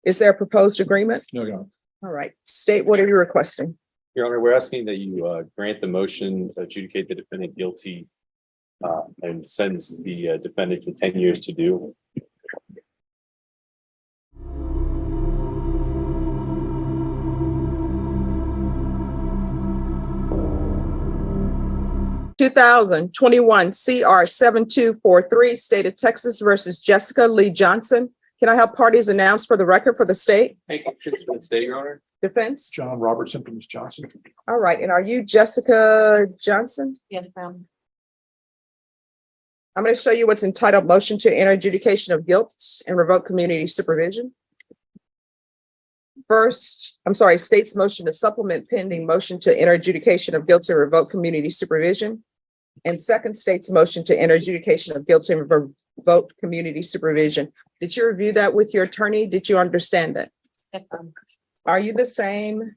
Is there a proposed agreement? No, Your Honor. All right, state, what are you requesting? Your Honor, we're asking that you grant the motion, adjudicate the defendant guilty, and sentence the defendant to 10 years to do. (2021) CR 7243, State of Texas versus Jessica Lee Johnson. Can I have parties announced for the record for the state? Hey, state, Your Honor. Defense? John Robertson from Ms. Johnson. All right, and are you Jessica Johnson? Yes, ma'am. I'm going to show you what's entitled Motion to Enter Adjudication of Guilt and Revoke Community Supervision. First, state's motion to supplement pending motion to enter adjudication of guilt and revoke community supervision. And second, state's motion to enter adjudication of guilt and revoke community supervision. Did you review that with your attorney? Did you understand it? Yes, ma'am. Are you the same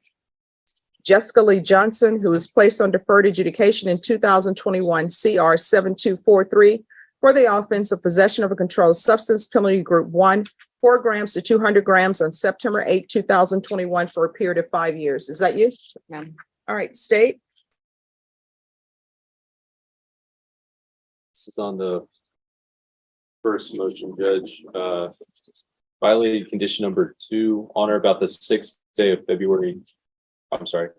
Jessica Lee Johnson, who was placed on deferred adjudication in 2021 CR 7243 for the offense of possession of a controlled substance, penalty group 1, 4 grams to 200 grams on September 8, 2021 for a period of 5 years? Is that you? Ma'am. All right, state. This is on the first motion, Judge. Violated condition number 2, on or about the 6th day of February. I'm sorry.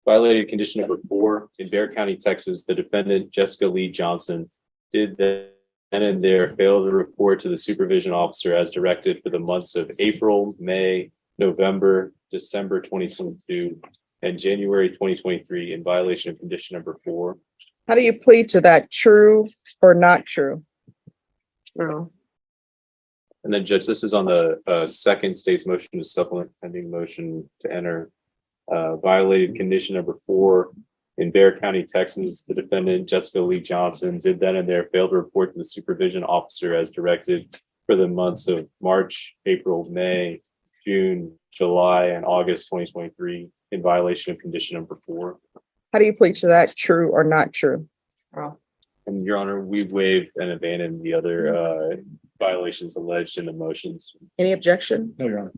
Violated condition number 4, in Bexar County, Texas, the defendant, Jessica Lee Johnson, did then and there fail to report to the supervision officer as directed for the months of April, May, November, December 2022, and January 2023 in violation of condition number 4. How do you plead to that? True or not true? True. And then, Judge, this is on the second state's motion to supplement pending motion to enter. Violated condition number 4, in Bexar County, Texas, the defendant, Jessica Lee Johnson, did then and there fail to report to the supervision officer as directed for the months of March, April, May, June, July, and August 2023 in violation of condition number 4. How do you plead to that? True or not true? True. And Your Honor, we've waived and abandoned the other violations alleged in the motions. Any objection? No, Your Honor.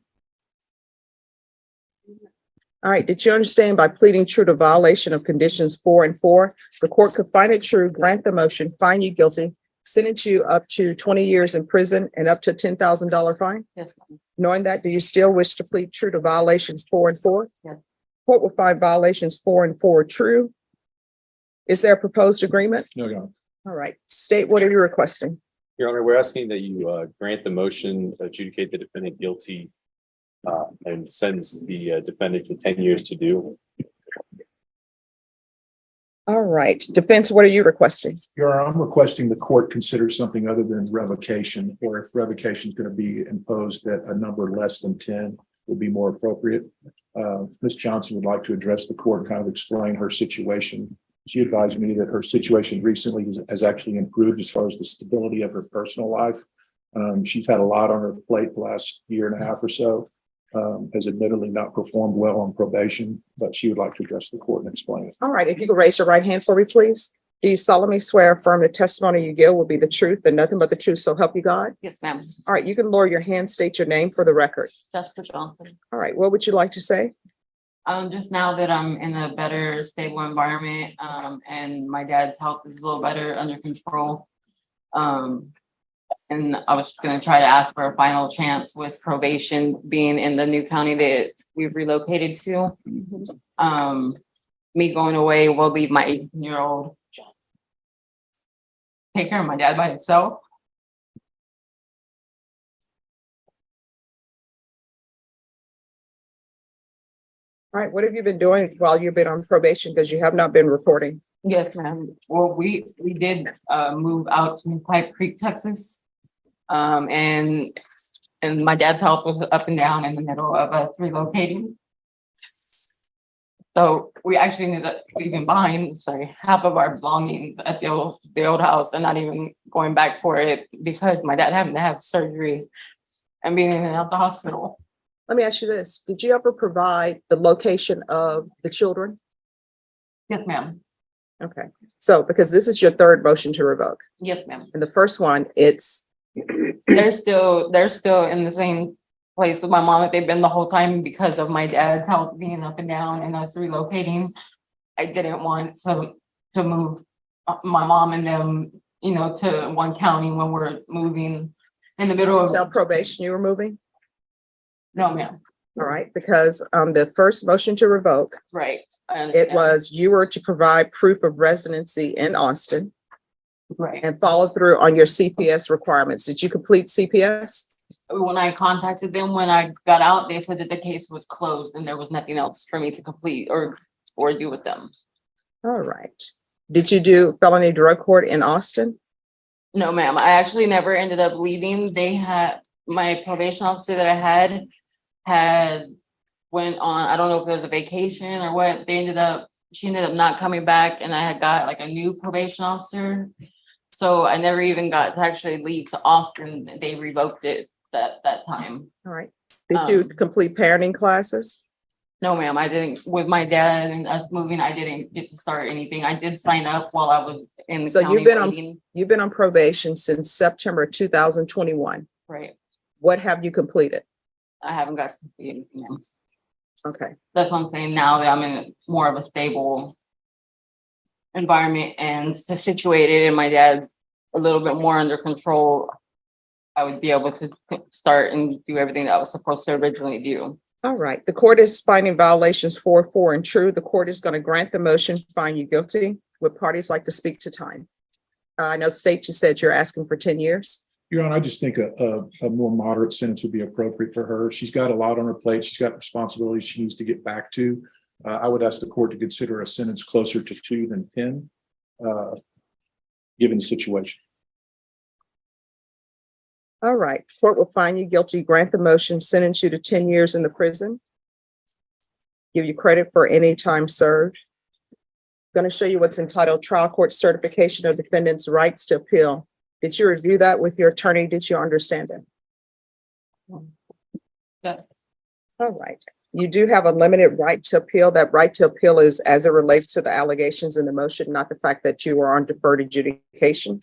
All right, did you understand by pleading true to violation of conditions 4 and 4, the court could find it true, grant the motion, find you guilty, sentence you up to 20 years in prison and up to $10,000 fine? Yes, ma'am. Knowing that, do you still wish to plead true to violations 4 and 4? Yes. Court will find violations 4 and 4 true. Is there a proposed agreement? No, Your Honor. All right, state, what are you requesting? Your Honor, we're asking that you grant the motion, adjudicate the defendant guilty, and sentence the defendant to 10 years to do. All right, defense, what are you requesting? Your Honor, I'm requesting the court consider something other than revocation, or if revocation is going to be imposed at a number less than 10 would be more appropriate. Ms. Johnson would like to address the court and kind of explain her situation. She advised me that her situation recently has actually improved as far as the stability of her personal life. She's had a lot on her plate the last year and a half or so. Has admittedly not performed well on probation, but she would like to address the court and explain it. All right, if you could raise your right hand for me, please. Do you solemnly swear or affirm the testimony you give will be the truth and nothing but the truth, so help you God? Yes, ma'am. All right, you can lower your hand, state your name for the record. Jessica Johnson. All right, what would you like to say? Just now that I'm in a better, stable environment, and my dad's health is a little better under control. And I was gonna try to ask for a final chance with probation being in the new county that we've relocated to. Me going away will leave my 18-year-old take care of my dad by himself. All right, what have you been doing while you've been on probation? Because you have not been reporting. Yes, ma'am. Well, we did move out to Pipe Creek, Texas. And my dad's health was up and down in the middle of us relocating. So we actually ended up leaving behind, half of our belongings at the old house and not even going back for it because my dad having to have surgery and being in and out the hospital. Let me ask you this. Did you ever provide the location of the children? Yes, ma'am. Okay, so because this is your third motion to revoke. Yes, ma'am. And the first one, it's They're still in the same place with my mom that they've been the whole time because of my dad's health being up and down and us relocating. I didn't want to move my mom and them, to one county when we're moving in the middle Tell of, probation you were moving? no, ma'am, All right, because the first motion to revoke, right. it was you were to provide proof of residency in Austin Right. and follow through on your CPS requirements. Did you complete CPS? When I contacted them, when I got out, they said that the case was closed and there was nothing else for me to complete or do with them. All right. Did you do felony drug court in Austin? No, ma'am, I actually never ended up leaving. They had, my probation officer that I had went on, I don't know if it was a vacation or what, she ended up not coming back and I had got like a new probation officer. So I never even got to actually leave to Austin. They revoked it that time. All right. Did you complete parenting classes? No, ma'am, I didn't. With my dad and us moving, I didn't get to start anything. I did sign up while I was in the So county waiting. you've been on probation since September 2021. Right. What have you completed? I haven't got to complete anything else. Okay. That's what I'm saying. Now that I'm in more of a stable environment and situated and my dad a little bit more under control, I would be able to start and do everything that I was supposed to originally do. All right. The court is finding violations 4, 4, and true. The court is going to grant the motion, find you guilty. Would parties like to speak to time? I know State, you said you're asking for 10 years. Your Honor, I just think a more moderate sentence would be appropriate for her. She's got a lot on her plate. She's got responsibilities she needs to get back to. I would ask the court to consider a sentence closer to 2 than 10, given the situation. All right. Court will find you guilty, grant the motion, sentence you to 10 years in the prison. Give you credit for any time served. Going to show you what's entitled Trial Court Certification of Defendant's Rights to Appeal. Did you review that with your attorney? Did you understand it? Yes. All right. You do have a limited right to appeal. That right to appeal is as it relates to the allegations in the motion, not the fact that you are on deferred adjudication.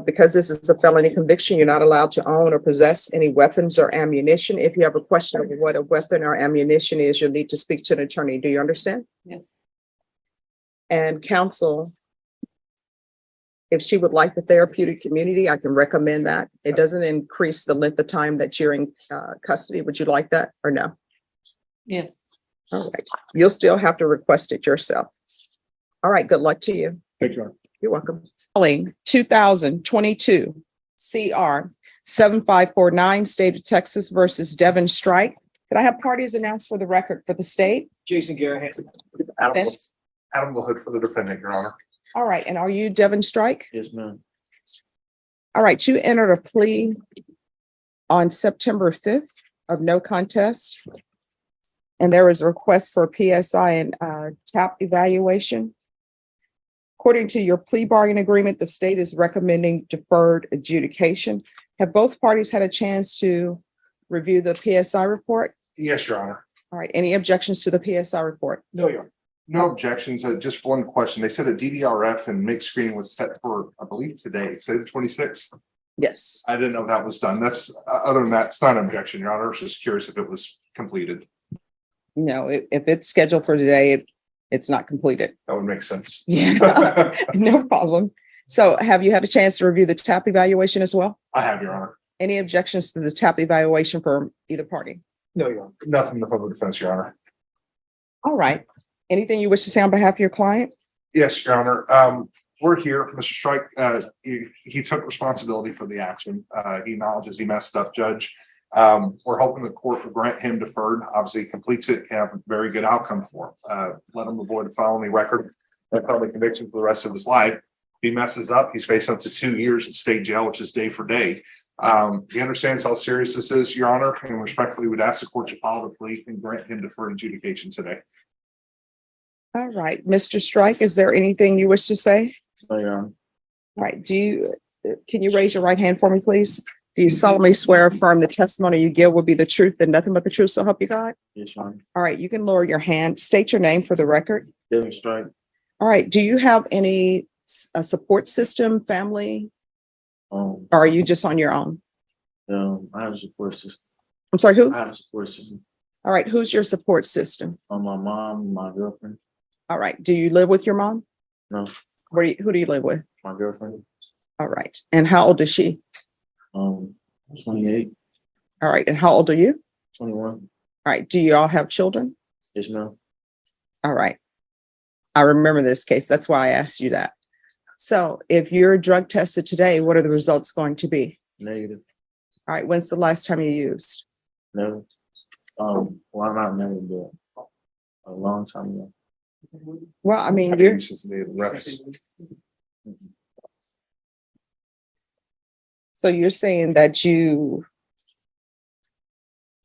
Because this is a felony conviction, you're not allowed to own or possess any weapons or ammunition. If you have a question of what a weapon or ammunition is, you'll need to speak to an attorney. Do you understand? Yes. And counsel, if she would like the therapeutic community, I can recommend that. It doesn't increase the length of time that you're in custody. Would you like that or no? Yes. All right. You'll still have to request it yourself. All right. Good luck to you. Thank you, Your Honor. You're welcome. 2022 CR 7549, State of Texas versus Devin Strike. Can I have parties announced for the record for the state? Jason Garrett. Vince? Adam LaHood for the defendant, Your Honor. All right. And are you Devin Strike? Yes, ma'am. All right. You entered a plea on September 5th of no contest. And there was a request for a PSI and TAP evaluation. According to your plea bargain agreement, the state is recommending deferred adjudication. Have both parties had a chance to review the PSI report? Yes, Your Honor. All right. Any objections to the PSI report? No, Your Honor. No objections. Just one question. They said a DDRF and mixed screening was set for, I believe, today, say the 26th. Yes. I didn't know that was done. That's other than that, it's not an objection, Your Honor. I was just curious if it was completed. No, if it's scheduled for today, it's not completed. That would make sense. Yeah, no problem. So have you had a chance to review the TAP evaluation as well? I have, Your Honor. Any objections to the TAP evaluation for either party? No, Your Honor. Nothing in the public defense, Your Honor. All right. Anything you wish to say on behalf of your client? Yes, Your Honor. We're here. Mr. Strike, he took responsibility for the action. He acknowledges he messed up, Judge. We're hoping the court will grant him deferred. Obviously, he completes it and have a very good outcome for him. Let him avoid a felony record and felony conviction for the rest of his life. He messes up, he's facing up to 2 years in state jail, which is day for day. He understands how serious this is, Your Honor, and respectfully would ask the court to follow the plea and grant him deferred adjudication today. All right, Mr. Strike, is there anything you wish to say? No, Your Honor. All right, can you raise your right hand for me, please? Do you solemnly swear or affirm the testimony you give will be the truth and nothing but the truth, so help you God? Yes, Your Honor. All right, you can lower your hand. State your name for the record. Devin Strike. All right, do you have any support system, family, or are you just on your own? I have a support system. I'm sorry, who? I have a support system. All right, who's your support system? My mom, my girlfriend. All right, do you live with your mom? No, Who do you live with? my girlfriend. All right, and how old is she? 28, All right, and how old are you? 21. All right, do you all have children? Yes, ma'am. All right. I remember this case. That's why I asked you that. So if you're drug tested today, what are the results going to be? Negative. All right, when's the last time you used? Never. Well, not never, but a long time ago. Well, I mean, you're, Since the reps. so you're saying that you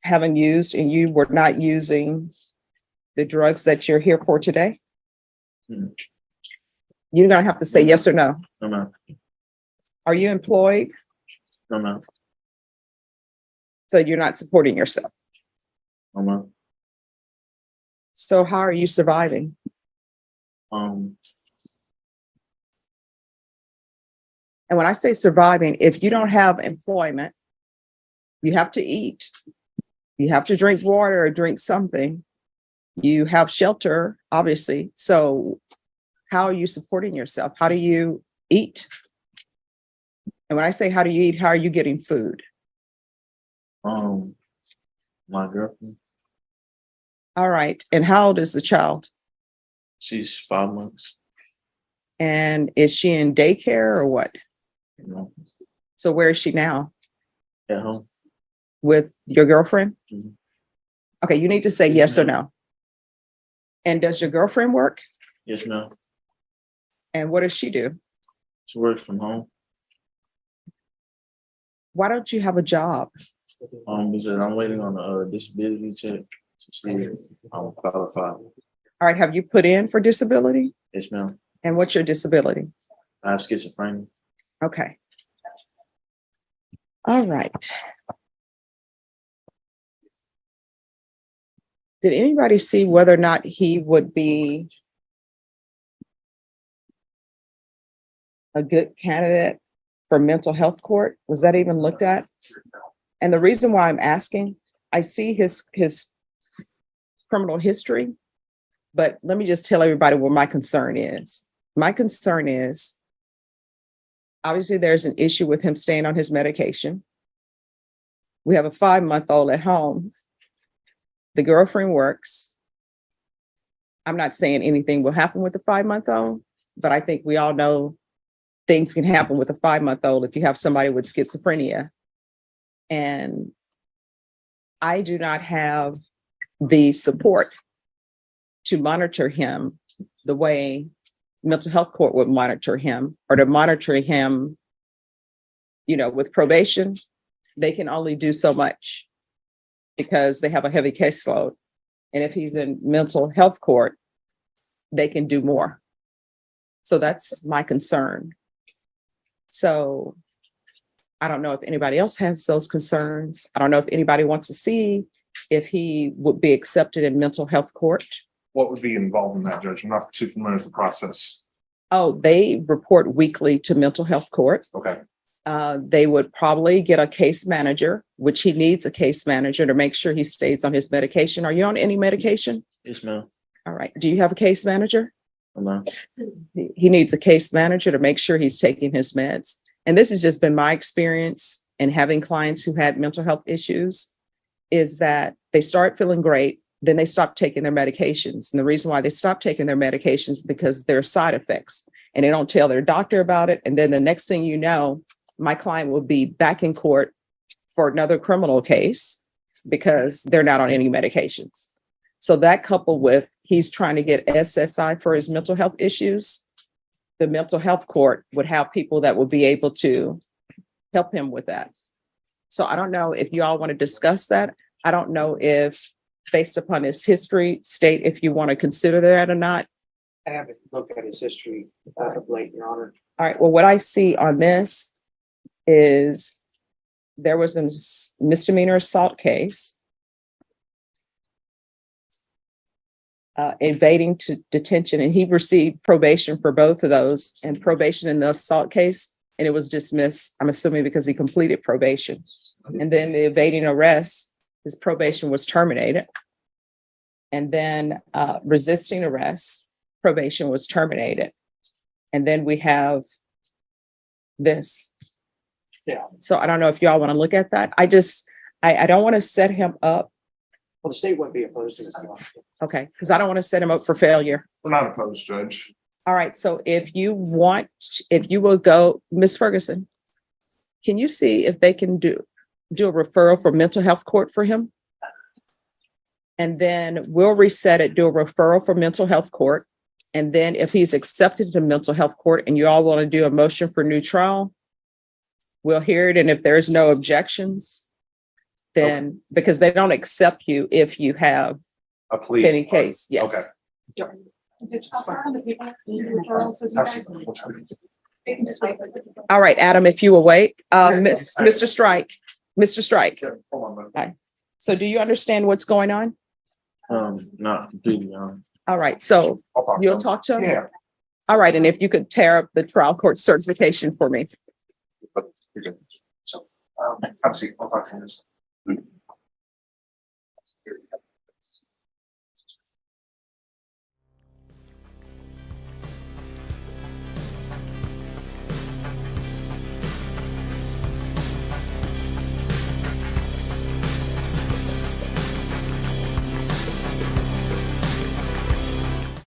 haven't used and you were not using the drugs that you're here for today? Mhm. You're gonna have to say yes or no. No, ma'am. Are you employed? No, ma'am. So you're not supporting yourself. No, ma'am. So how are you surviving? Um, And when I say surviving, if you don't have employment, you have to eat, you have to drink water or drink something, you have shelter, obviously. So how are you supporting yourself? How do you eat? And when I say how do you eat, how are you getting food? my girlfriend. All right. And how old is the child? She's 5 months. And is she in daycare or what? You know, So where is she now? at home. With your girlfriend? Mhm. Okay, you need to say yes or no. And does your girlfriend work? Yes, ma'am. And what does she do? She works from home. Why don't you have a job? Because I'm waiting on a disability check to see if I'm qualified. All right, have you put in for disability? Yes, ma'am. And what's your disability? I have schizophrenia. Okay. All right. Did anybody see whether or not he would be a good candidate for mental health court? Was that even looked at? And the reason why I'm asking, I see his criminal history, but let me just tell everybody what my concern is. My concern is, obviously there's an issue with him staying on his medication. We have a 5-month-old at home. The girlfriend works. I'm not saying anything will happen with the 5-month-old, but I think we all know things can happen with a 5-month-old if you have somebody with schizophrenia. And I do not have the support to monitor him the way mental health court would monitor him, or to monitor him, with probation. They can only do so much because they have a heavy caseload. And if he's in mental health court, they can do more. So that's my concern. So I don't know if anybody else has those concerns. I don't know if anybody wants to see if he would be accepted in mental health court. What would be involved in that, Judge? I'm not too familiar with the process. Oh, they report weekly to mental health court. Okay, They would probably get a case manager, which he needs a case manager to make sure he stays on his medication. Are you on any medication? Yes, ma'am. All right. Do you have a case manager? No. He needs a case manager to make sure he's taking his meds. And this has just been my experience in having clients who had mental health issues, is that they start feeling great, then they stop taking their medications. And the reason why they stop taking their medications is because there are side effects and they don't tell their doctor about it. And then the next thing you know, my client will be back in court for another criminal case because they're not on any medications. So that, coupled with he's trying to get SSI for his mental health issues, the mental health court would have people that would be able to help him with that. So I don't know if you all want to discuss that. I don't know if, based upon his history, state if you want to consider that or not. I haven't looked at his history of late, Your Honor. All right, well, what I see on this is there was a misdemeanor assault case, evading to detention, and he received probation for both of those, and probation in the assault case, and it was dismissed, I'm assuming because he completed probation. And then the evading arrest, his probation was terminated. And then resisting arrest, probation was terminated. And then we have this. Yeah. So I don't know if y'all want to look at that. I don't want to set him up. Well, the state wouldn't be opposed to this. Okay, because I don't want to set him up for failure. We're not opposed, Judge. All right, so if you will go, Ms. Ferguson, can you see if they can do a referral for mental health court for him? And then we'll reset it, do a referral for mental health court. And then if he's accepted to mental health court and you all want to do a motion for new trial, we'll hear it. And if there's no objections, then, because they don't accept you if you have A plea. any case, yes. Okay. All right, Adam, if you will wait, Mr. Strike, Hold on a minute. so do you understand what's going on? Not completely, All right, so I'll talk to you'll him. talk to him? Yeah. All right, and if you could tear up the trial court certification for me. But you're good. So, have a seat. I'll talk to you.